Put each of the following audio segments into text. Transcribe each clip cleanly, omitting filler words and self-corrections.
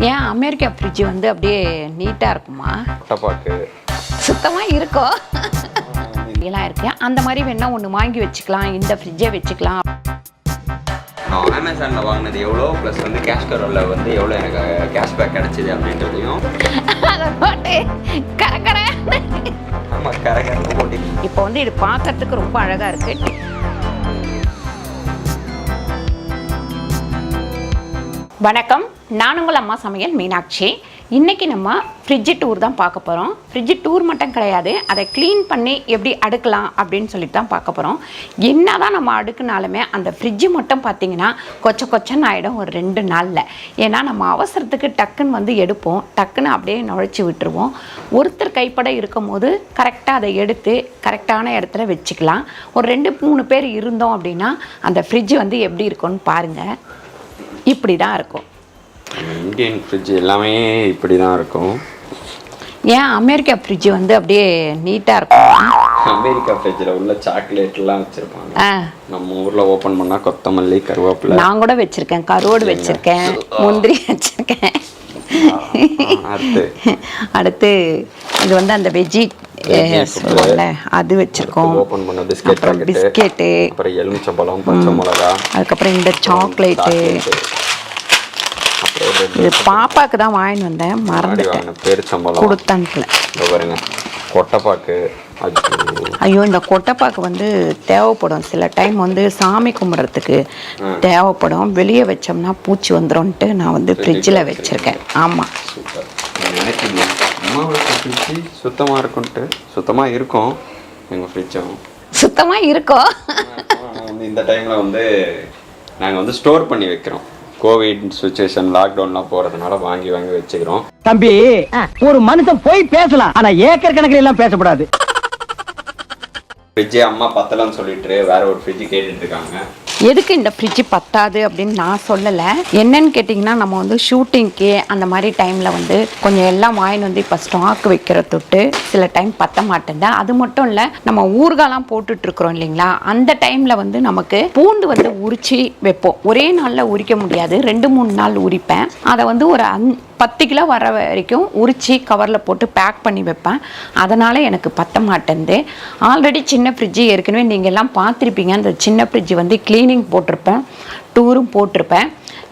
ஏன் America fridge வந்து அப்படியே நீட்டாக இருக்குமா? சுத்தமாக இருக்கும் எல்லாம் இருக்கு. அந்த மாதிரி வேணா ஒன்று வாங்கி வச்சுக்கலாம், இந்த ஃப்ரிட்ஜை வச்சுக்கலாம். நான் அமேசானில் வாங்கினது எவ்வளோ ப்ளஸ் வந்து கேஷ்கரோவில் வந்து எவ்வளோ எனக்கு கேஷ்பேக் கிடச்சிது அப்படின்றதையும் அதை போட்டு கரகர ஆமாம் கரகர போட்டு இப்போ வந்து இது பார்க்கறதுக்கு ரொம்ப அழகாக இருக்குது. வணக்கம், நான் உங்கள் அம்மா சமையல் மீனாட்சி. இன்றைக்கி நம்ம ஃப்ரிட்ஜு டூர் தான் பார்க்க போகிறோம். ஃப்ரிட்ஜு டூர் மட்டும் கிடையாது, அதை க்ளீன் பண்ணி எப்படி அடுக்கலாம் அப்படின்னு சொல்லிட்டு தான் பார்க்க போகிறோம். என்ன தான் நம்ம அடுக்குனாலுமே அந்த ஃப்ரிட்ஜு மட்டும் பார்த்திங்கன்னா கொச்சன்னு ஆகிடும் ஒரு 2 நாளில். ஏன்னா நம்ம அவசரத்துக்கு டக்குன்னு வந்து எடுப்போம், டக்குன்னு அப்படியே நுழைச்சி விட்டுருவோம். ஒருத்தர் கைப்பட இருக்கும் போது கரெக்டாக அதை எடுத்து கரெக்டான இடத்துல வச்சுக்கலாம். ஒரு 2-3 பேர் இருந்தோம் அப்படின்னா அந்த ஃப்ரிட்ஜு வந்து எப்படி இருக்கும்னு பாருங்கள். இப்படி தான் இருக்கும். இந்தியன் ஃப்ரிட்ஜ் எல்லாமே இப்படி தான் இருக்கும். ஏன் அமெரிக்கா ஃப்ரிட்ஜ் வந்து அப்படியே நீட்டாக இருக்கும்? அமெரிக்கா ஃப்ரிட்ஜில் உள்ள சாக்லேட்லாம் வச்சுருப்பாங்க. நம்ம ஊரில் ஓப்பன் பண்ணால் கொத்தமல்லி, கருவேப்பிலை. நான் கூட வச்சுருக்கேன், கருவாடு வச்சுருக்கேன், முந்திரி வச்சுருக்கேன். அடுத்து இது வந்து அந்த வெஜ்ஜி சொல்லுவாங்கல்ல அது வச்சுருக்கோம். ஓப்பன் பண்ண பிஸ்கெட்டு, அப்புறம் எலுமிச்சம்பழம், பச்சை மிளகா, அதுக்கப்புறம் இந்த சாக்லேட்டு. இது பாப்பாக்கு தான் வாங்கிட்டு வந்தேன், மறந்துட்டேன். பேரிச்சம்பழம் கொடுத்தான்ல பாருங்க. கொட்டைப்பாக்கு, ஐயோ இந்த கொட்டைப்பாக்கு வந்து தேவைப்படும் சில டைம் வந்து சாமி கும்பிட்றதுக்கு தேவைப்படும். வெளியே வச்சோம்னா பூச்சி வந்துடும்ன்ட்டு நான் வந்து ஃப்ரிட்ஜில் வச்சுருக்கேன். ஆமாம், சுத்தமாக இருக்கும்ட்டு சுத்தமாக இருக்கும். எங்கள் ஃப்ரிட்ஜும் சுத்தமாக இருக்கும். இந்த டைமில் வந்து நாங்கள் வந்து ஸ்டோர் பண்ணி வைக்கிறோம். கோவிட் சுச்சுவேஷன், லாக்டவுன்லாம் போறதுனால வாங்கி வச்சுக்கிறோம். தம்பி, ஒரு மனுஷன் போய் பேசலாம், ஆனா ஏக்கர் கணக்கில் எல்லாம் பேசக்கூடாது. ஃப்ரிட்ஜ் அம்மா பத்தலன்னு சொல்லிட்டு வேற ஒரு ஃப்ரிட்ஜ் கேட்டுட்டு இருக்காங்க. எதுக்கு இந்த ஃப்ரிட்ஜ் பத்தாது அப்படின்னு நான் சொல்லலை. என்னன்னு கேட்டிங்கன்னா, நம்ம வந்து ஷூட்டிங்க்கு அந்த மாதிரி டைமில் வந்து கொஞ்சம் எல்லாம் வாங்கிட்டு வந்து இப்போ ஸ்டாக் வைக்கிற தொட்டு சில டைம் பத்த மாட்டேன். அது மட்டும் இல்லை, நம்ம ஊறுகாலாம் போட்டுட்ருக்குறோம் இல்லைங்களா, அந்த டைமில் வந்து நமக்கு பூண்டு வந்து உரிச்சு வைப்போம். ஒரே நாளில் உரிக்க முடியாது, 2-3 நாள் உரிப்பேன். அதை வந்து ஒரு 10 கிலோ வர வரைக்கும் உரித்து கவரில் போட்டு பேக் பண்ணி வைப்பேன். அதனால் எனக்கு பத்த மாட்டேன்து. ஆல்ரெடி சின்ன ஃப்ரிட்ஜு ஏற்கனவே நீங்கள் எல்லாம் பார்த்துருப்பீங்க. அந்த சின்ன ஃப்ரிட்ஜு வந்து க்ளீனிங் போட்டிருப்பேன், டூரும் போட்டிருப்பேன்.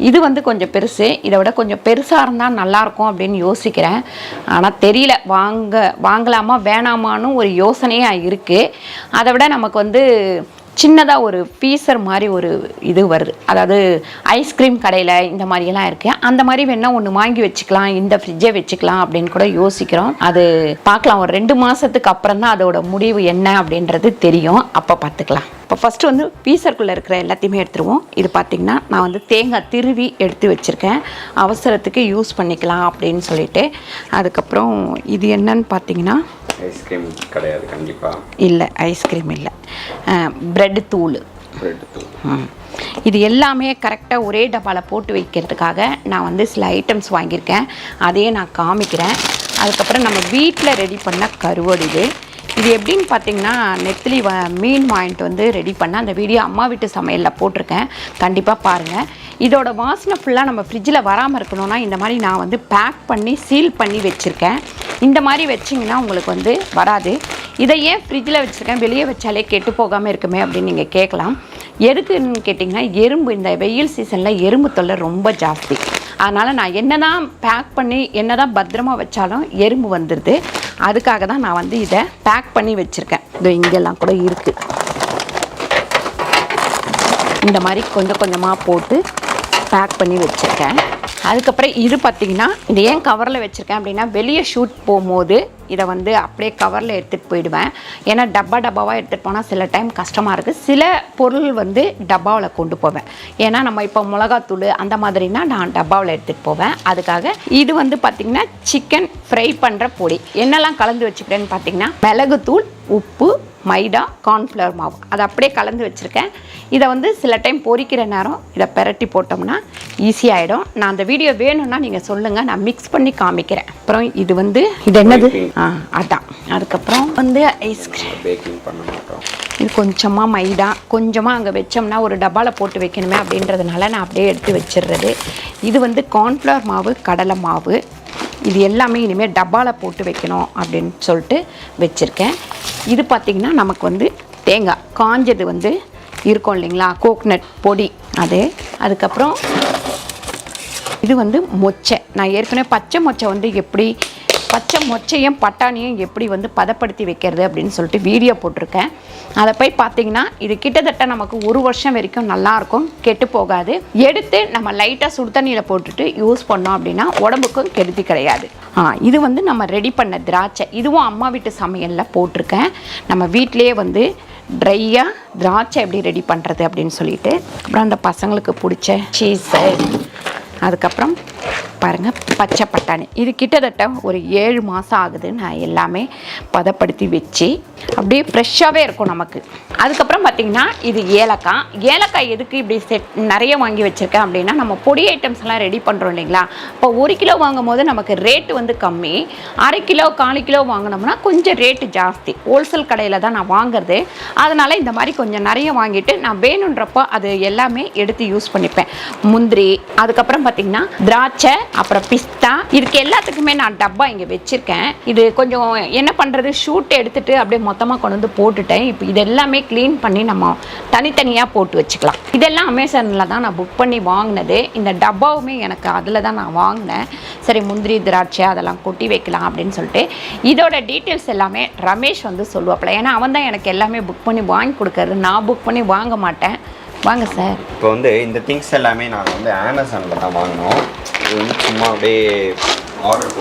இது வந்து கொஞ்சம் பெருசு, இதை விட கொஞ்சம் பெருசாக இருந்தால் நல்லாயிருக்கும் அப்படின்னு யோசிக்கிறேன். ஆனால் தெரியல வாங்கலாமா வேணாமான்னு ஒரு யோசனையாக இருக்குது. அதை விட நமக்கு வந்து சின்னதாக ஒரு பீசர் மாதிரி ஒரு இது வருது. அதாவது ஐஸ்கிரீம் கடையில் இந்த மாதிரியெல்லாம் இருக்குது. அந்த மாதிரி வேணால் ஒன்று வாங்கி வச்சுக்கலாம், இந்த ஃப்ரிட்ஜை வச்சுக்கலாம் அப்படின்னு கூட யோசிக்கிறோம். அது பார்க்கலாம், ஒரு 2 மாதத்துக்கு அப்புறம் தான் அதோட முடிவு என்ன அப்படின்றது தெரியும். அப்போ பார்த்துக்கலாம். இப்போ ஃபஸ்ட்டு வந்து பீசருக்குள்ளே இருக்கிற எல்லாத்தையுமே எடுத்துருவோம். இது பார்த்திங்கன்னா நான் வந்து தேங்காய் திருவி எடுத்து வச்சுருக்கேன், அவசரத்துக்கு யூஸ் பண்ணிக்கலாம் அப்படின்னு சொல்லிட்டு. அதுக்கப்புறம் இது என்னன்னு பார்த்தீங்கன்னா, ஐஸ்கிரீம் கிடையாது கண்டிப்பாக இல்லை, ஐஸ்கிரீம் இல்லை, பிரெட் தூள். இது எல்லாமே கரெக்டாக ஒரே டப்பாவில் போட்டு வைக்கிறதுக்காக நான் வந்து சில ஐட்டம்ஸ் வாங்கியிருக்கேன், அதையே நான் காமிக்கிறேன். அதுக்கப்புறம் நம்ம வீட்டில் ரெடி பண்ண கருவாடு. இது எப்படின்னு பார்த்தீங்கன்னா, நெத்திலி மீன் வாங்கிட்டு வந்து ரெடி பண்ண அந்த வீடியோ அம்மா வீட்டு சமையலில் போட்டிருக்கேன், கண்டிப்பாக பாருங்கள். இதோட வாசனை ஃபுல்லாக நம்ம ஃப்ரிட்ஜில் வராமல் இருக்கணும்னா இந்த மாதிரி நான் வந்து பேக் பண்ணி சீல் பண்ணி வச்சுருக்கேன். இந்த மாதிரி வச்சிங்கன்னா உங்களுக்கு வந்து வராது. இதை ஏன் ஃப்ரிட்ஜில் வச்சுருக்கேன், வெளியே வச்சாலே கெட்டு போகாமல் இருக்குமே அப்படின்னு நீங்கள் கேட்கலாம். எதுக்குன்னு கேட்டிங்கன்னா, எறும்பு இந்த வெயில் சீசனில் எறும்பு தொல்லை ரொம்ப ஜாஸ்தி. அதனால் நான் என்ன தான் பேக் பண்ணி என்ன தான் பத்திரமா வச்சாலும் எறும்பு வந்துடுது. அதுக்காக தான் நான் வந்து இதை பேக் பண்ணி வச்சுருக்கேன். இது இங்கெல்லாம் கூட இருக்குது. இந்த மாதிரி கொஞ்சம் கொஞ்சமாக போட்டு பேக் பண்ணி வச்சுருக்கேன். அதுக்கப்புறம் இது பார்த்திங்கன்னா, இது ஏன் கவரில் வச்சுருக்கேன் அப்படின்னா, வெளியே ஷூட் போகும்போது இதை வந்து அப்படியே கவரில் எடுத்துகிட்டு போயிடுவேன். ஏன்னா டப்பாவாக எடுத்துகிட்டு போனால் சில டைம் கஷ்டமாக இருக்குது. சில பொருள் வந்து டப்பாவில் கொண்டு போவேன். ஏன்னா நம்ம இப்போ மிளகாத்தூள் அந்த மாதிரினா நான் டப்பாவில் எடுத்துகிட்டு போவேன். அதுக்காக இது வந்து பார்த்திங்கன்னா சிக்கன் ஃப்ரை பண்ணுற பொடி. என்னெல்லாம் கலந்து வச்சுக்கிறேன்னு பார்த்திங்கன்னா, மிளகுத்தூள், உப்பு, மைதா, கார்ன்ஃப்ளவர் மாவு, அதை அப்படியே கலந்து வச்சுருக்கேன். இதை வந்து சில டைம் பொரிக்கிற நேரம் இதை பெரட்டி போட்டோம்னா ஈஸியாகிடும். நான் அந்த வீடியோ வேணும்னா நீங்கள் சொல்லுங்கள், நான் மிக்ஸ் பண்ணி காமிக்கிறேன். அப்புறம் இது வந்து இது என்னது, அதான். அதுக்கப்புறம் வந்து ஐஸ்கிரீம் பேக்கிங் பண்ண மாட்டோம். இது கொஞ்சமாக மைதா, கொஞ்சமாக அங்கே வச்சோம்னா ஒரு டப்பாவில் போட்டு வைக்கணுமே அப்படின்றதுனால நான் அப்படியே எடுத்து வச்சிடுறது. இது வந்து கார்ன்ஃப்ளவர் மாவு, கடலை மாவு. இது எல்லாமே இனிமேல் டப்பாவில் போட்டு வைக்கணும் அப்படின்னு சொல்லிட்டு வச்சுருக்கேன். இது பார்த்திங்கன்னா நமக்கு வந்து தேங்காய் காஞ்சது வந்து இருக்கும் இல்லைங்களா, கோக்னட் பொடி அது. அதுக்கப்புறம் இது வந்து மொச்சை. நான் ஏற்கனவே பச்சை மொச்சை வந்து எப்படி பச்சை மொச்சையும் பட்டாணியும் எப்படி வந்து பதப்படுத்தி வைக்கிறது அப்படின்னு சொல்லிட்டு வீடியோ போட்டிருக்கேன். அதை போய் பார்த்தீங்கன்னா இது கிட்டத்தட்ட நமக்கு 1 வருஷம் வரைக்கும் நல்லாயிருக்கும், கெட்டு போகாது. எடுத்து நம்ம லைட்டாக சுடு தண்ணியில் போட்டுட்டு யூஸ் பண்ணோம் அப்படின்னா உடம்புக்கும் கெடுதி கிடையாது. இது வந்து நம்ம ரெடி பண்ண திராட்சை. இதுவும் அம்மா வீட்டு சமையலில் போட்டிருக்கேன். நம்ம வீட்டிலேயே வந்து ட்ரையாக திராட்சை எப்படி ரெடி பண்ணுறது அப்படின்னு சொல்லிட்டு. அப்புறம் அந்த பசங்களுக்கு பிடிச்ச சீஸு, அதுக்கப்புறம் பாருங்கள் பச்சை பட்டாணி. இது கிட்டத்தட்ட ஒரு 7 மாதம் ஆகுது நான் எல்லாமே பதப்படுத்தி வச்சு. அப்படியே ஃப்ரெஷ்ஷாகவே இருக்கும் நமக்கு. அதுக்கப்புறம் பார்த்திங்கன்னா இது ஏலக்காய். ஏலக்காய் எதுக்கு இப்படி நிறைய வாங்கி வச்சுருக்கேன் அப்படின்னா, நம்ம பொடி ஐட்டம்ஸ்லாம் ரெடி பண்ணுறோம் இல்லைங்களா. இப்போ 1 கிலோ வாங்கும் போது நமக்கு ரேட்டு வந்து கம்மி. 1/2 கிலோ 1/4 கிலோ வாங்கினோம்னா கொஞ்சம் ரேட்டு ஜாஸ்தி. ஹோல்சேல் கடையில் தான் நான் வாங்குறது. அதனால் இந்த மாதிரி கொஞ்சம் நிறைய வாங்கிட்டு நான் வேணுன்றப்போ அது எல்லாமே எடுத்து யூஸ் பண்ணிப்பேன். முந்திரி, அதுக்கப்புறம் பார்த்திங்கன்னா திராட்சை, அப்புறம் பிஸ்தா. இதுக்கு எல்லாத்துக்குமே நான் டப்பா இங்கே வச்சுருக்கேன். இது கொஞ்சம் என்ன பண்ணுறது, ஷூட் எடுத்துகிட்டு அப்படியே மொத்தமாக கொண்டு வந்து போட்டுட்டேன். இப்போ இது எல்லாமே க்ளீன் பண்ணி நம்ம தனித்தனியாக போட்டு வச்சுக்கலாம். இதெல்லாம் அமேசானில் தான் நான் புக் பண்ணி வாங்கினது. இந்த டப்பாவுமே எனக்கு அதில் தான் நான் வாங்கினேன். சரி முந்திரி திராட்சை அதெல்லாம் கொட்டி வைக்கலாம் அப்படின்னு சொல்லிட்டு. இதோட டீட்டெயில்ஸ் எல்லாமே ரமேஷ் வந்து சொல்லுவாப்பில். ஏன்னா அவன் தான் எனக்கு எல்லாமே புக் பண்ணி வாங்கி கொடுக்கறது. நான் புக் பண்ணி வாங்க மாட்டேன். வாங்க சார். இப்போ வந்து இந்த திங்ஸ் எல்லாமே நாங்கள் வந்து அமேசானில் தான் வாங்கினோம். இது வந்து சும்மா அப்படியே ஆர்டர்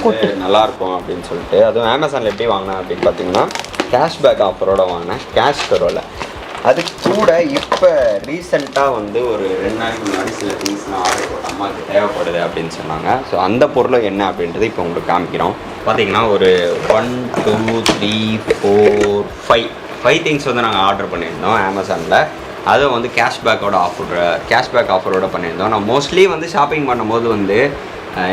போட்டு நல்லாயிருக்கும் அப்படின்னு சொல்லிட்டு. அதுவும் அமேசானில் எப்படி வாங்கினேன் அப்படின்னு பார்த்தீங்கன்னா, கேஷ்பேக் ஆஃபரோடு வாங்கினேன் கேஷ்கரோவில். அது கூட இப்போ ரீசெண்டாக வந்து ஒரு 2 நாளைக்கு முன்னாடி சில திங்ஸ்லாம் ஆர்டர் போட்டு அம்மாவுக்கு தேவைப்படுது அப்படின்னு சொன்னாங்க. ஸோ அந்த பொருள் என்ன அப்படின்றது இப்போ உங்களுக்கு காமிக்கிறோம். பார்த்தீங்கன்னா ஒரு 1 2 3 4 5 திங்ஸ் வந்து நாங்கள் ஆர்டர் பண்ணியிருந்தோம் அமேசானில். அதுவும் வந்து கேஷ்பேக் ஆஃபரோடு பண்ணியிருந்தோம். நான் மோஸ்ட்லி வந்து ஷாப்பிங் பண்ணும்போது வந்து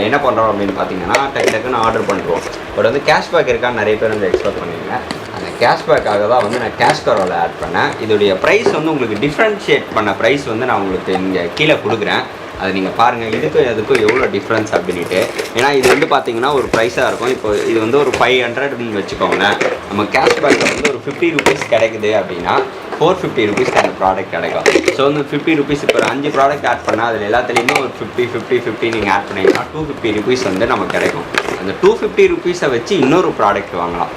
என்ன பண்ணுறோம் அப்படின்னு பார்த்தீங்கன்னா, டக்குன்னு ஆர்டர் பண்ணுறோம். பட் வந்து கேஷ்பேக் இருக்கான்னு நிறைய பேர் வந்து எக்ஸ்பெக்ட் பண்ணியிருந்தேன். அந்த கேஷ்பேக்காக தான் வந்து நான் கேஷ்கரோவில் ஆட் பண்ணேன். இதோடைய ப்ரைஸ் வந்து உங்களுக்கு டிஃப்ரென்ஷியேட் பண்ண ப்ரைஸ் வந்து நான் உங்களுக்கு இங்கே கீழே கொடுக்குறேன். அதை நீங்கள் பாருங்கள் இதுக்கும் அதுக்கும் எவ்வளோ டிஃப்ரென்ஸ் அப்படின்ட்டு. ஏன்னா இது வந்து பார்த்தீங்கன்னா ஒரு ப்ரைஸாக இருக்கும். இப்போ இது வந்து ஒரு 500ன்னு வச்சுக்கோங்களேன். நம்ம கேஷ்பேக்கில் வந்து ஒரு 50 ரூபீஸ் கிடைக்குது அப்படின்னா 450 ரூபீஸ்க்கு அந்த ப்ராடக்ட் கிடைக்கும். ஸோ வந்து 50 ரூபீஸ் இப்போ ஒரு 5 ப்ராடக்ட் ஆட் பண்ணால் அதில் எல்லாத்துலேயுமே ஒரு 50 நீங்கள் ஆட் பண்ணிங்கன்னா 250 ரூபீஸ் வந்து நமக்கு கிடைக்கும். அந்த 250 ரூபீஸை வச்சு இன்னொரு ப்ராடக்ட் வாங்கலாம்.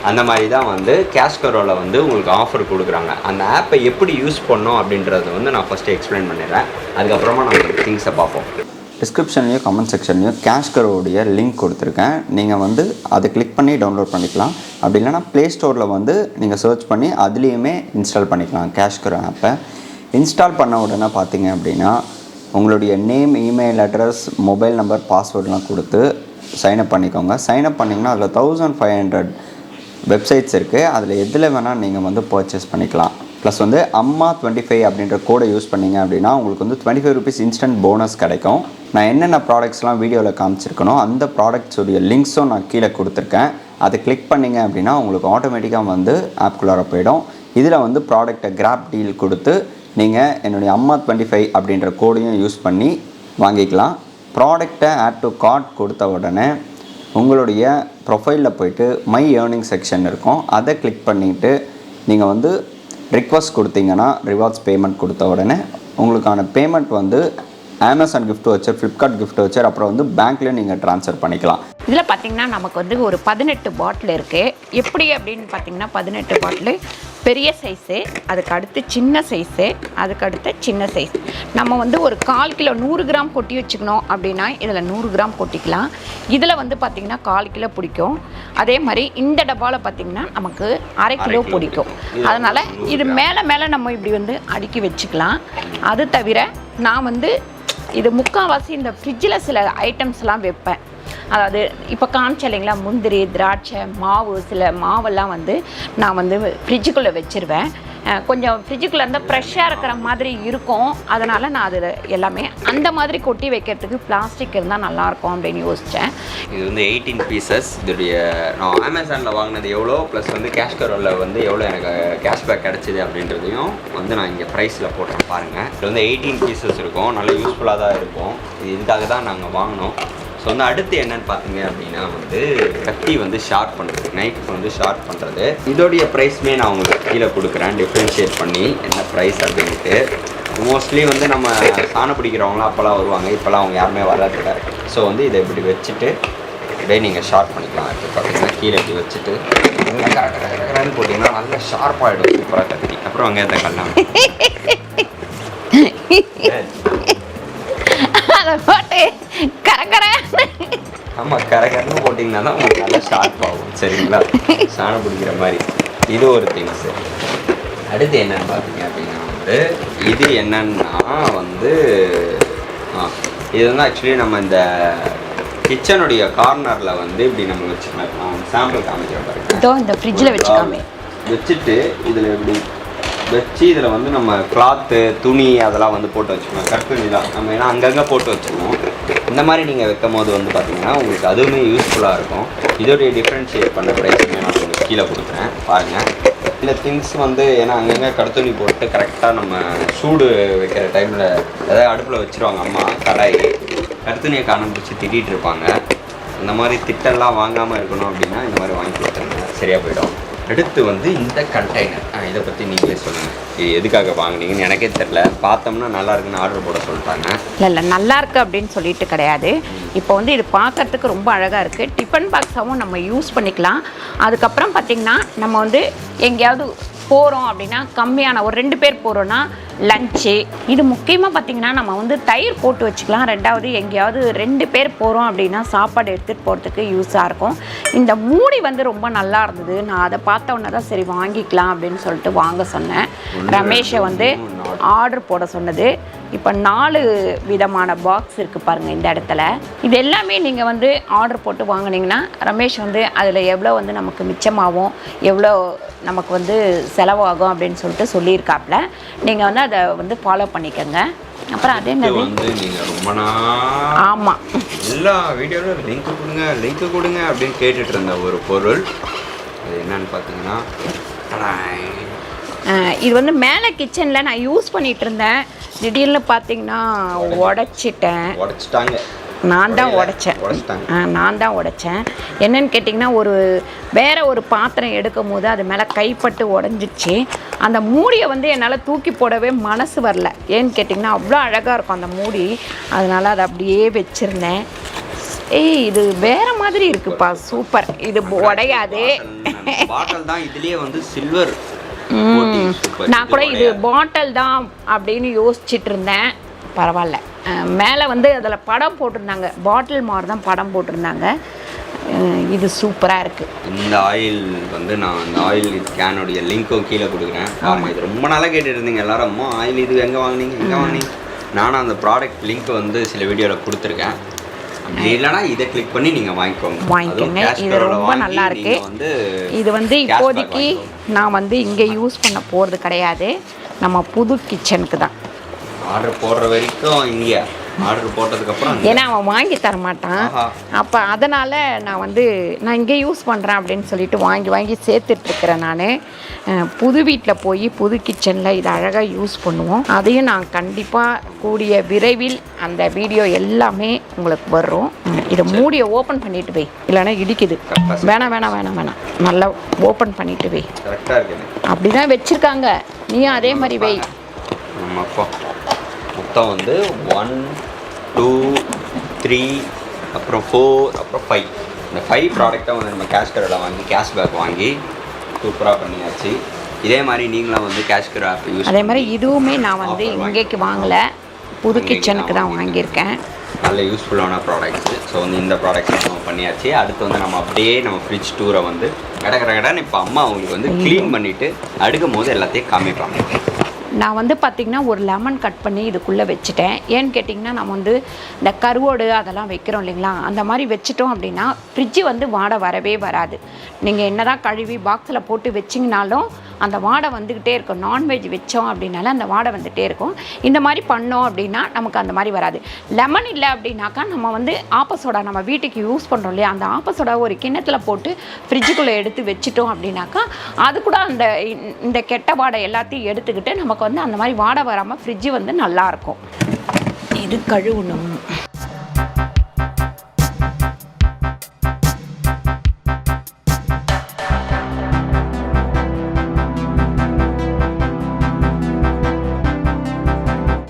அந்த மாதிரி தான் வந்து கேஷ்கரோவில் வந்து உங்களுக்கு ஆஃபர் கொடுக்குறாங்க. அந்த ஆப்பை எப்படி யூஸ் பண்ணோம் அப்படின்றத வந்து நான் ஃபஸ்ட்டு எக்ஸ்பிளைன் பண்ணிடுறேன். அதுக்கப்புறமா நம்ம திங்ஸை பார்ப்போம். டிஸ்கிரிப்ஷன்லேயும் கமெண்ட் செக்ஷன்லேயும் கேஷ்கரோடைய லிங்க் கொடுத்துருக்கேன். நீங்கள் வந்து அதை கிளிக் பண்ணி டவுன்லோட் பண்ணிக்கலாம். அப்படி இல்லைனா ப்ளே ஸ்டோரில் வந்து நீங்கள் சர்ச் பண்ணி அதுலேயுமே இன்ஸ்டால் பண்ணிக்கலாம். கேஷ்கரோ ஆப்பை இன்ஸ்டால் பண்ண உடனே பார்த்தீங்க அப்படின்னா உங்களுடைய name, email address, mobile number, பாஸ்வேர்ட்லாம் கொடுத்து சைன்அப் பண்ணிக்கோங்க. சைன்அப் பண்ணிங்கன்னா அதில் 1500 வெப்சைட்ஸ் இருக்குது. அதில் எதில் வேணால் நீங்கள் வந்து பர்ச்சேஸ் பண்ணிக்கலாம். ப்ளஸ் வந்து அம்மா 25 அப்படின்ற கோடை யூஸ் பண்ணிங்க அப்படின்னா உங்களுக்கு வந்து 25 ரூபீஸ் இன்ஸ்டன்ட் போனஸ் கிடைக்கும். நான் என்னென்ன ப்ராடக்ட்ஸ்லாம் வீடியோவில் காமிச்சிருக்கணும் அந்த ப்ராடக்ட்ஸுடைய லிங்க்ஸும் நான் கீழே கொடுத்துருக்கேன். அதை கிளிக் பண்ணிங்க அப்படின்னா உங்களுக்கு ஆட்டோமேட்டிக்காக வந்து ஆப்குள்ளார போயிடும். இதில் வந்து ப்ராடக்டை கிராப் டீல் கொடுத்து நீங்கள் என்னுடைய அம்மா 25 அப்படின்ற கோடையும் யூஸ் பண்ணி வாங்கிக்கலாம். ப்ராடக்டை ஆட் டு கார்ட் கொடுத்த உடனே உங்களுடைய ப்ரொஃபைலில் போய்ட்டு மை ஏர்னிங் செக்ஷன் இருக்கும். அதை கிளிக் பண்ணிவிட்டு நீங்கள் வந்து ரிக்வஸ்ட் கொடுத்தீங்கன்னா ரிவார்ட்ஸ் பேமெண்ட் கொடுத்த உடனே உங்களுக்கான பேமெண்ட் வந்து Amazon gift voucher, Flipkart gift voucher, அப்புறம் வந்து பேங்க்லேயும் நீங்கள் ட்ரான்ஸ்ஃபர் பண்ணிக்கலாம். இதில் பார்த்திங்கன்னா நமக்கு வந்து ஒரு 18 பாட்டில் இருக்குது. எப்படி அப்படின்னு பார்த்திங்கன்னா 18 பாட்டில் பெரிய சைஸு, அதுக்கு அடுத்து சின்ன சைஸு, அதுக்கு அடுத்து சின்ன சைஸ். நம்ம வந்து ஒரு 1/4 கிலோ 100 கிராம் கொட்டி வச்சுக்கணும் அப்படின்னா இதில் 100 கிராம் கொட்டிக்கலாம். இதில் வந்து பார்த்திங்கன்னா 1/4 கிலோ பிடிக்கும். அதே மாதிரி இந்த டப்பாவில் பார்த்திங்கன்னா நமக்கு 1/2 கிலோ பிடிக்கும். அதனால் இது மேலே நம்ம இப்படி வந்து அடுக்கி வச்சுக்கலாம். அது தவிர நான் வந்து இது முக்கால்வாசி இந்த ஃப்ரிட்ஜில் சில ஐட்டம்ஸ்லாம் வைப்பேன். அதாவது இப்போ காமிச்ச இல்லைங்களா, முந்திரி, திராட்சை, மாவு, சில மாவெல்லாம் வந்து நான் வந்து ஃப்ரிட்ஜுக்குள்ளே வச்சுருவேன். கொஞ்சம் ஃப்ரிட்ஜுக்குள்ளே இருந்தால் ஃப்ரெஷ்ஷாக இருக்கிற மாதிரி இருக்கும். அதனால் நான் அதில் எல்லாமே அந்த மாதிரி கொட்டி வைக்கிறதுக்கு பிளாஸ்டிக் இருந்தால் நல்லாயிருக்கும் அப்படின்னு யோசித்தேன். இது வந்து 18 பீசஸ். இதோடைய நான் அமேசானில் வாங்கினது எவ்வளோ ப்ளஸ் வந்து கேஷ்கரோவில் வந்து எவ்வளோ எனக்கு கேஷ்பேக் கிடச்சிது அப்படின்றதையும் வந்து நான் இங்கே ப்ரைஸில் போட்டேன் பாருங்கள். இது வந்து 18 பீசஸ் இருக்கும், நல்ல யூஸ்ஃபுல்லாக தான் இருக்கும். இதுக்காக தான் நாங்கள் வாங்கினோம். ஸோ வந்து அடுத்து என்னென்னு பார்த்தீங்க அப்படின்னா வந்து கத்தி வந்து ஷார்ப் பண்ணுறது, நைஃப் வந்து ஷார்ப் பண்ணுறது. இதோடைய ப்ரைஸுமே நான் உங்களுக்கு கீழே கொடுக்குறேன் டிஃப்ரென்ஷியேட் பண்ணி என்ன ப்ரைஸ் அப்படின்ட்டு. மோஸ்ட்லி வந்து நம்ம சாணம் பிடிக்கிறவங்களாம் அப்போல்லாம் வருவாங்க, இப்போல்லாம் அவங்க யாருமே வர்றதில்ல. ஸோ வந்து இதை இப்படி வச்சுட்டு அப்படியே நீங்கள் ஷார்ப் பண்ணிக்கலாம். இப்போ பார்த்தீங்கன்னா கீழே இப்படி வச்சுட்டு கரெக்டாக போட்டிங்கன்னா நல்லா ஷார்ப்பாகிடும் சூப்பராக கத்தி. அப்புறம் அங்கே இந்த கல்லாம் அதை போட்டு கரகரை ஆமாம் கரகரன்னு போட்டிங்கன்னா தான் உங்களுக்கு நல்லா ஷார்ப் ஆகும். சரிங்களா? சாணம் பிடிக்கிற மாதிரி இது ஒரு திங்ஸ். அடுத்து என்னென்னு பார்த்தீங்க அப்படின்னா வந்து இது என்னன்னா வந்து இது வந்து ஆக்சுவலி நம்ம இந்த கிச்சனுடைய கார்னரில் வந்து இப்படி நம்ம வச்சுக்கலாம். சாம்பிள் காமிக்கிற பாருங்க. இந்த ஃப்ரிட்ஜில் வச்சுக்காமே வச்சுட்டு இதில் இப்படி வச்சு இதில் வந்து நம்ம கிளாத்து துணி அதெல்லாம் வந்து போட்டு வச்சுக்கணும். கற்கணி தான் நம்ம ஏன்னா அங்கங்கே போட்டு வச்சுக்கணும். இந்த மாதிரி நீங்கள் வைக்கும் போது வந்து பார்த்தீங்கன்னா உங்களுக்கு அதுவுமே யூஸ்ஃபுல்லாக இருக்கும். இதோடைய டிஃப்ரென்ஷியேட் பண்ண ப்ரைஸுமே நான் உங்களுக்கு கீழே கொடுக்குறேன் பாருங்கள். இந்த திங்ஸ் வந்து ஏன்னா அங்கங்கே கடத்துணி போட்டு கரெக்டாக நம்ம சூடு வைக்கிற டைமில் ஏதாவது அடுப்பில் வச்சுருவாங்க அம்மா கடாய். கடத்துணியை காணம் பிடிச்சி திட்டிகிட்டு இருப்பாங்க. இந்த மாதிரி திட்டெல்லாம் வாங்காமல் இருக்கணும் அப்படின்னா இந்த மாதிரி வாங்கி கொடுத்துருங்க, சரியாக போயிடும். அடுத்து வந்து இந்த கண்டெய்னர், இதை பற்றி நீங்களே சொல்லுங்கள். இது எதுக்காக வாங்கினீங்கன்னு எனக்கே தெரில. பார்த்தோம்னா நல்லா இருக்குன்னு ஆர்டர் போட சொல்லிட்டாங்க. இல்லை நல்லா இருக்குது அப்படின்னு சொல்லிட்டு கிடையாது. இப்போ வந்து இது பார்க்கறதுக்கு ரொம்ப அழகாக இருக்குது. டிஃபன் பாக்ஸாகவும் நம்ம யூஸ் பண்ணிக்கலாம். அதுக்கப்புறம் பார்த்திங்கன்னா நம்ம வந்து எங்கேயாவது போகிறோம் அப்படின்னா கம்மியான ஒரு 2 பேர் போகிறோன்னா லஞ்சு இது முக்கியமாக பார்த்திங்கன்னா நம்ம வந்து தயிர் போட்டு வச்சுக்கலாம். ரெண்டாவது எங்கேயாவது 2 பேர் போகிறோம் அப்படின்னா சாப்பாடு எடுத்துகிட்டு போகிறதுக்கு யூஸாக இருக்கும். இந்த மூடி வந்து ரொம்ப நல்லா இருந்தது. நான் அதை பார்த்த உடனே தான் சரி வாங்கிக்கலாம் அப்படின்னு சொல்லிட்டு வாங்க சொன்னேன். ரமேஷை வந்து ஆர்டர் போட சொன்னது. இப்போ 4 விதமான பாக்ஸ் இருக்குது பாருங்கள் இந்த இடத்துல. இது எல்லாமே நீங்கள் வந்து ஆர்டர் போட்டு வாங்கினீங்கன்னா ரமேஷ் வந்து அதில் எவ்வளோ வந்து நமக்கு மிச்சமாகும், எவ்வளோ நமக்கு வந்து செலவாகும் அப்படின்னு சொல்லிட்டு சொல்லியிருக்காப்புல. நீங்கள் வந்து அதை வந்து ஃபாலோ பண்ணிக்கோங்க. அப்புறம் அதே மாதிரி வந்து நீங்கள் ரொம்ப நாள் ஆமாம் எல்லா வீடியோவில் லிங்க் கொடுங்க அப்படின்னு கேட்டுட்டு இருந்த ஒரு பொருள் அது என்னன்னு பார்த்தீங்கன்னா இது வந்து மேலே கிச்சனில் நான் யூஸ் பண்ணிகிட்டு இருந்தேன். திடீர்னு பார்த்தீங்கன்னா உடைச்சிட்டாங்க. நான் தான் உடைச்சேன். என்னன்னு கேட்டிங்கன்னா வேறு ஒரு பாத்திரம் எடுக்கும் போது அது மேலே கைப்பட்டு உடஞ்சிச்சு. அந்த மூடியை வந்து என்னால் தூக்கி போடவே மனசு வரல. ஏன்னு கேட்டிங்கன்னா அவ்வளோ அழகாக இருக்கும் அந்த மூடி. அதனால் அதை அப்படியே வச்சுருந்தேன். இது வேறு மாதிரி இருக்குப்பா, சூப்பர். இது உடையாது. பாட்டில் தான் இதுலேயே வந்து சில்வர். நான் கூட இது பாட்டில் தான் அப்படின்னு யோசிச்சுட்டு இருந்தேன். பரவாயில்ல. மேலே வந்து அதில் படம் போட்டிருந்தாங்க, பாட்டில் மாதிரி தான் படம் போட்டிருந்தாங்க. இது சூப்பராக இருக்குது. இந்த ஆயில் வந்து நான் இந்த ஆயில் கேனுடைய லிங்க்கும் கீழே கொடுக்குறேன். ஆமாம், இது ரொம்ப நாளாக கேட்டுட்டு இருந்தீங்க எல்லாரும், அம்மா ஆயில் இது எங்கே வாங்கினீங்க. நானும் அந்த ப்ராடக்ட் லிங்க் வந்து சில வீடியோவில் கொடுத்துருக்கேன். அப்படி இல்லைனா இதை கிளிக் பண்ணி நீங்கள் வாங்கிக்கோங்க. இது ரொம்ப நல்லா இருக்கு. இது வந்து இப்போதைக்கு நான் வந்து இங்கே யூஸ் பண்ண போகிறது கிடையாது. நம்ம புது கிச்சனுக்கு தான் ஆர்டர் போடுற வரைக்கும் இங்கே ஆர்டர் போட்டதுக்கப்புறம் ஏன்னா அவன் வாங்கி தர மாட்டான். அப்போ அதனால் நான் இங்கே யூஸ் பண்ணுறேன் அப்படின்னு சொல்லிட்டு வாங்கி சேர்த்துட்ருக்கிறேன். நான் புது வீட்டில் போய் புது கிச்சனில் இதை அழகாக யூஸ் பண்ணுவோம். அதையும் நான் கண்டிப்பாக கூடிய விரைவில் அந்த வீடியோ எல்லாமே உங்களுக்கு வரும். இதை மூடியை ஓப்பன் பண்ணிட்டு போய், இல்லைன்னா இடிக்குது. வேணாம் நல்லா ஓப்பன் பண்ணிட்டு போய். கரெக்டாக இருக்குது. அப்படி தான் வச்சுருக்காங்க. நீயும் அதே மாதிரி வை. மொத்தம் வந்து 1 2 3 அப்புறம் 4 அப்புறம் 5 இந்த 5 ப்ராடக்டாக வந்து நம்ம கேஷ்கரோவில் வாங்கி கேஷ்பேக் வாங்கி சூப்பராக பண்ணியாச்சு. இதே மாதிரி நீங்களும் வந்து கேஷ்கரோ ஆப் யூஸ் அதே மாதிரி இதுவுமே நான் வந்து இங்கேக்கு வாங்கலை, புது கிச்சனுக்கு தான் வாங்கியிருக்கேன். நல்ல யூஸ்ஃபுல்லான ப்ராடக்ட்ஸு. ஸோ வந்து இந்த ப்ராடக்ட்ஸ் நம்ம பண்ணியாச்சு. அடுத்து வந்து நம்ம அப்படியே நம்ம ஃப்ரிட்ஜ் டூரை வந்து கடன்னு இப்போ அம்மா அவங்களுக்கு வந்து க்ளீன் பண்ணிவிட்டு அடுக்கும் போது எல்லாத்தையும் காமிப்பாங்க. நான் வந்து பார்த்திங்கன்னா ஒரு லெமன் கட் பண்ணி இதுக்குள்ளே வச்சுட்டேன். ஏன்னு கேட்டிங்கன்னா நம்ம வந்து இந்த கருவோடு அதெல்லாம் வைக்கிறோம் இல்லைங்களா, அந்த மாதிரி வச்சுட்டோம் அப்படின்னா ஃப்ரிட்ஜு வந்து வாடை வரவே வராது. நீங்கள் என்ன தான் கழுவி பாக்ஸில் போட்டு வச்சிங்கனாலும் அந்த வாடை வந்துக்கிட்டே இருக்கும். நான்வெஜ் வச்சோம் அப்படின்னால அந்த வாடை வந்துகிட்டே இருக்கும். இந்த மாதிரி பண்ணோம் அப்படின்னா நமக்கு அந்த மாதிரி வராது. லெமன் இல்லை அப்படின்னாக்கா நம்ம வந்து ஆப்பசோடா நம்ம வீட்டுக்கு யூஸ் பண்ணுறோம் இல்லையா, அந்த ஆப்பசோடா ஒரு கிண்ணத்தில் போட்டு ஃப்ரிட்ஜுக்குள்ளே எடுத்து வச்சுட்டோம் அப்படின்னாக்கா அது கூட அந்த இந்த கெட்ட வாடை எல்லாத்தையும் எடுத்துக்கிட்டு நமக்கு வந்து அந்த மாதிரி வாடை வராமல் ஃப்ரிட்ஜு வந்து நல்லாயிருக்கும். இது கழுவணும்.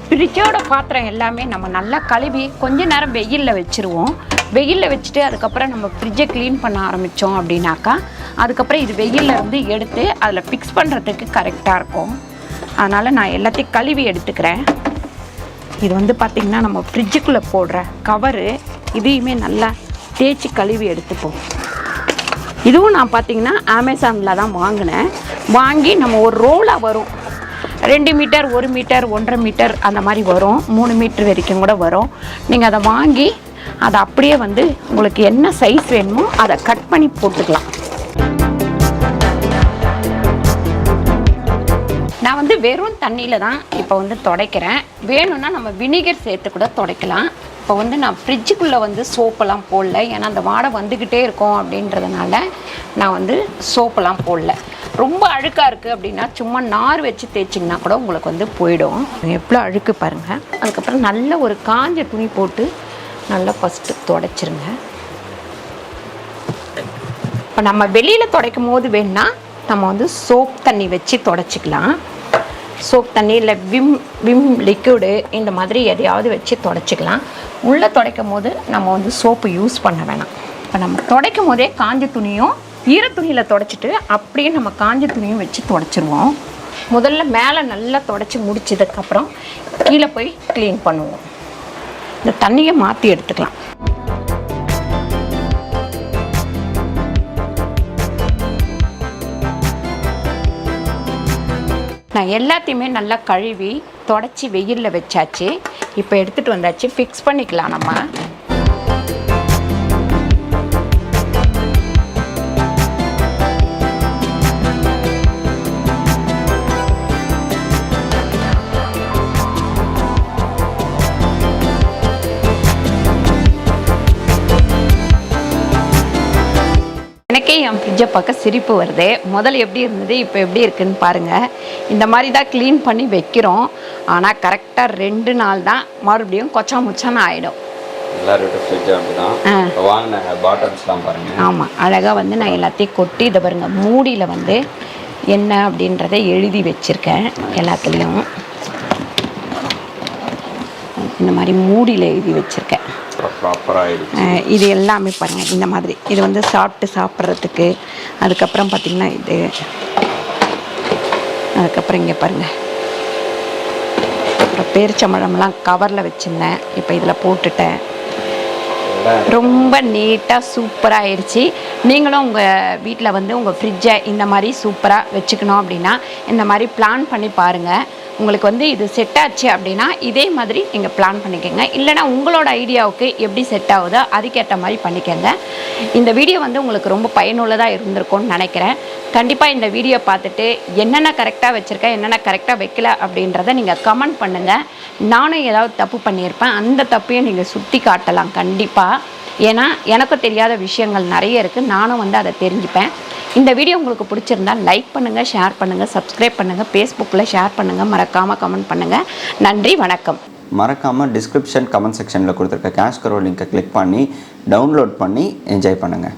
ஃப்ரிட்ஜோட பாத்திரம் எல்லாமே நம்ம நல்லா கழுவி கொஞ்ச நேரம் வெயிலில் வச்சுருவோம். வெயிலில் வச்சுட்டு அதுக்கப்புறம் நம்ம ஃப்ரிட்ஜை க்ளீன் பண்ண ஆரம்பித்தோம் அப்படின்னாக்கா அதுக்கப்புறம் இது வெயிலில் இருந்து எடுத்து அதில் ஃபிக்ஸ் பண்ணுறதுக்கு கரெக்டாக இருக்கும். அதனால் நான் எல்லாத்தையும் கழுவி எடுத்துக்கிறேன். இது வந்து பார்த்திங்கன்னா நம்ம ஃப்ரிட்ஜுக்குள்ளே போடுற கவரு, இதையுமே நல்லா தேய்ச்சி கழுவி எடுத்துப்போம். இதுவும் நான் பார்த்திங்கன்னா அமேசானில் தான் வாங்கினேன். வாங்கி நம்ம ஒரு ரோலாக வரும், 2 மீட்டர் 1 மீட்டர் 1.5 மீட்டர் அந்த மாதிரி வரும், 3 மீட்டர் வரைக்கும் கூட வரும். நீங்கள் அதை வாங்கி அதை அப்படியே வந்து உங்களுக்கு என்ன சைஸ் வேணுமோ அதை கட் பண்ணி போட்டுக்கலாம். நான் வந்து வெறும் தண்ணியில் தான் இப்போ வந்து துடைக்கிறேன். வேணும்னா நம்ம வினிகர் சேர்த்து கூட துடைக்கலாம். இப்போ வந்து நான் ஃப்ரிட்ஜுக்குள்ளே வந்து சோப்பெல்லாம் போடல, ஏன்னா அந்த வாடை வந்துக்கிட்டே இருக்கும் அப்படின்றதுனால நான் வந்து சோப்பெல்லாம் போடல. ரொம்ப அழுக்காக இருக்குது அப்படின்னா சும்மா நார் வச்சு தேய்ச்சிங்கன்னா கூட உங்களுக்கு வந்து போயிடும். எவ்வளோ அழுக்கு பாருங்கள். அதுக்கப்புறம் நல்ல ஒரு காஞ்ச துணி போட்டு நல்லா ஃபஸ்ட்டு துடைச்சிருங்க. இப்போ நம்ம வெளியில் துடைக்கும் போது வேணுன்னா நம்ம வந்து சோப் தண்ணி வச்சு துடைச்சிக்கலாம். சோப் தண்ணி இல்லை விம் லிக்விடு இந்த மாதிரி எதையாவது வச்சு துடைச்சிக்கலாம். உள்ளே துடைக்கும் போது நம்ம வந்து சோப்பு யூஸ் பண்ண வேணாம். இப்போ நம்ம துடைக்கும் போதே காஞ்ச துணியும் ஈர துணியில் துடைச்சிட்டு அப்படியே நம்ம காஞ்ச துணியும் வச்சு துடைச்சிருவோம். முதல்ல மேலே நல்லா துடைச்சி முடிச்சதுக்கப்புறம் கீழே போய் க்ளீன் பண்ணுவோம். இந்த தண்ணியை மாற்றி எடுத்துக்கலாம். நான் எல்லாத்தையுமே நல்லா கழுவி தொடச்சி வெயிலில் வச்சாச்சு. இப்போ எடுத்துகிட்டு வந்தாச்சு, ஃபிக்ஸ் பண்ணிக்கலாம் நம்ம. எனக்கே என் ஃப்ரிட்ஜை பார்க்க சிரிப்பு வருது. முதல்ல எப்படி இருந்தது, இப்போ எப்படி இருக்குன்னு பாருங்கள். இந்த மாதிரி தான் க்ளீன் பண்ணி வைக்கிறோம். ஆனால் கரெக்டாக 2 நாள் தான் மறுபடியும் கொச்சா முச்சான்னு ஆகிடும். எல்லாரோட ஃப்ரிட்ஜ் அப்படிதான். வாங்கின பாட்டில்ஸ்லாம் பாருங்கள். ஆமாம், அழகாக வந்து நான் எல்லாத்தையும் கொட்டி இதை பாருங்கள் மூடியில் வந்து என்ன அப்படின்றத எழுதி வச்சுருக்கேன். எல்லாத்துலேயும் இந்த மாதிரி மூடியில் எழுதி வச்சுருக்கேன். இது எல்லாமே பாருங்கள் இந்த மாதிரி. இது வந்து சாப்பிட்றதுக்கு. அதுக்கப்புறம் பார்த்திங்கன்னா இது, அதுக்கப்புறம் இங்கே பாருங்கள், அப்புறம் பேரிச்சம்பழம்லாம் கவரில் வச்சுருந்தேன், இப்போ இதில் போட்டுட்டேன். ரொம்ப நீட்டாக சூப்பராக ஆயிடுச்சு. நீங்களும் உங்கள் வீட்டில் வந்து உங்கள் ஃப்ரிட்ஜை இந்த மாதிரி சூப்பராக வச்சுக்கணும் அப்படின்னா இந்த மாதிரி பிளான் பண்ணி பாருங்கள். உங்களுக்கு வந்து இது செட் ஆச்சு அப்படின்னா இதே மாதிரி நீங்கள் பிளான் பண்ணிக்கோங்க. இல்லைனா உங்களோட ஐடியாவுக்கு எப்படி செட் ஆகுதோ அதுக்கேற்ற மாதிரி பண்ணிக்கோங்க. இந்த வீடியோ வந்து உங்களுக்கு ரொம்ப பயனுள்ளதாக இருந்திருக்கும்னு நினைக்கிறேன். கண்டிப்பாக இந்த வீடியோ பார்த்துட்டு என்னென்ன கரெக்டாக வச்சுருக்கேன், என்னென்ன கரெக்டாக வைக்கல அப்படின்றத நீங்கள் கமெண்ட் பண்ணுங்கள். நானும் ஏதாவது தப்பு பண்ணியிருப்பேன், அந்த தப்பையும் நீங்கள் சுட்டி காட்டலாம் கண்டிப்பாக. ஏன்னா எனக்கும் தெரியாத விஷயங்கள் நிறைய இருக்குது, நானும் வந்து அதை தெரிஞ்சுப்பேன். இந்த வீடியோ உங்களுக்கு பிடிச்சிருந்தா லைக் பண்ணுங்கள், ஷேர் பண்ணுங்கள், சப்ஸ்கிரைப் பண்ணுங்கள், ஃபேஸ்புக்கில் ஷேர் பண்ணுங்கள், மறக்காமல் கமெண்ட் பண்ணுங்கள். நன்றி, வணக்கம். மறக்காமல் டிஸ்கிரிப்ஷன் கமெண்ட் செக்ஷனில் கொடுத்துருக்க கேஷ்கரோ லிங்கை கிளிக் பண்ணி டவுன்லோட் பண்ணி என்ஜாய் பண்ணுங்கள்.